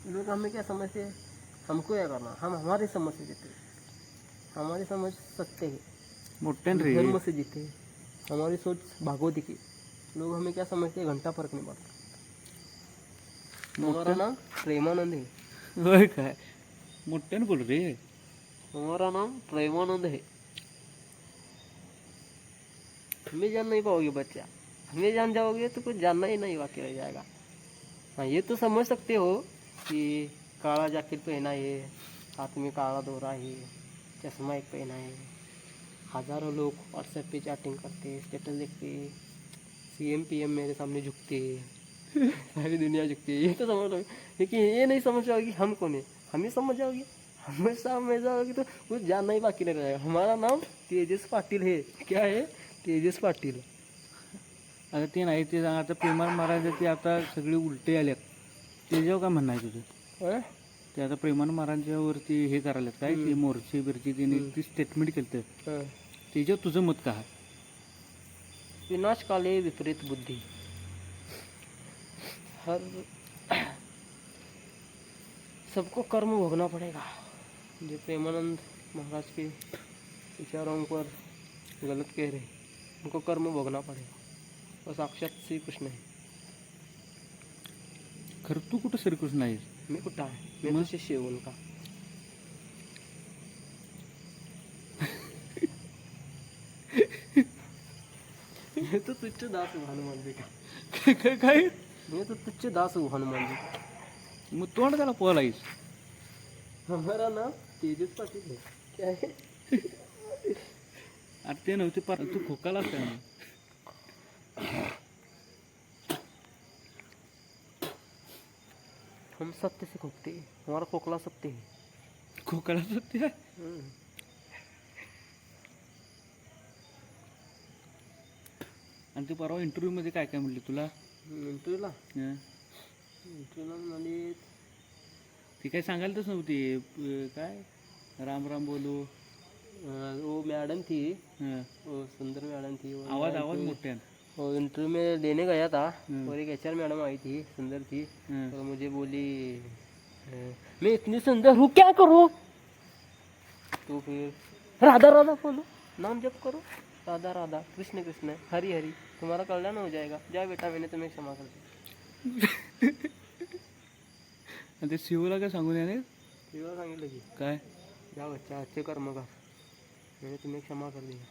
लोग हमें क्या समझते हैं, हमको क्या करना, हम हमारी समझ से जीते, हमारी समझ सत्य है, मोठ्यान हम रे. धर्म से जीते, हमारी सोच भागवत की। लोग हमें क्या समझते हैं, घंटा फर्क नहीं पड़ता। हमारा मोठ्यान नाम प्रेमानंद है। होय काय? मोठ्यान बोल रे. हमारा नाम प्रेमानंद है। हमें जान नहीं पाओगे बच्चा, हमें जान जाओगे तो कुछ जानना ही नहीं बाकी रह जाएगा। हाँ, ये तो समझ सकते हो कि काला जैकेट पहना है, हाथ में काला दोरा है, चश्मा एक पहना है, हजारों लोग व्हाट्सएप पे चैटिंग करते, स्टेटस देखते, सीएम पीएम मेरे सामने झुकते, सारी दुनिया झुकती है, ये तो समझ लो। लेकिन ये नहीं समझ जाओगी हम कौन है, हम ही समझ जाओगी, हमें समझ जाओगी तो कुछ जानना ही बाकी नहीं रहेगा। हमारा नाम तेजस पाटिल है। क्या है? तेजस पाटिल। आता ते नाही ते सांग. आता प्रेमानं महाराज ते आता सगळी उलटे आल्यात. त्याच्यावर काय म्हणणं आहे तुझं? अं? ते आता प्रेमानं महाराजांवरती हे करायल्यात काय ते मोर्चे बिरचे तिने ती स्टेटमेंट केलं तर हं. त्याच्यावर तुझं मत काय आहे? विनाशकाले विपरीत बुद्धि। हर सबको कर्म भोगना पड़ेगा। जो प्रेमानंद महाराज के विचारों पर गलत कह रहे, उनको कर्म भोगना पड़ेगा। वो साक्षात श्री कृष्ण है। खरं तू कुठं श्रीकृष्ण आहेस? मैं कुत्ता है, मैं तो शिष्य हूँ उनका। मैं तो तुच्छ दास हूँ हनुमान जी का। काय? मैं तो तुच्छ दास हूँ हनुमान जी का। मग तोंड त्याला पोलायस. हमारा नाम तेजस पाटिल है। क्या है? अरे ते नव्हते पार तू खोकाला असता ना. हम सत्य से खोकते हैं, हमारा खोखला सत्य है। खोकाला सत्य आहे. हम्म। आणि ते परवा इंटरव्ह्यूमध्ये काय काय म्हणले तुला? इंटरव्यूला हं. इंटरव्यूला म्हणाले ती काय सांगायला तच नव्हती काय राम राम बोलो. वो मैडम थी, हं. वो सुंदर मैडम थी। वो आवाज मेरा आवाज इंटरव्यू मोठ्यान. वो इंटरव्यू में लेने गया था, हम्म। और एक एचआर मैडम आई थी, सुंदर थी। हं. तो मुझे बोली मैं इतनी सुंदर हूँ क्या करूँ? तो फिर राधा राधा बोलो, नाम जप करो, राधा राधा कृष्ण कृष्ण हरि हरि, तुम्हारा कल्याण हो जाएगा। जा बेटा, मैंने तुम्हें क्षमा कर दी। आणि ते शिवला काय सांगून याने तेव्हा सांगितलं की काय? जा बच्चा, अच्छे कर्म कर, मैंने तुम्हें क्षमा कर दिया।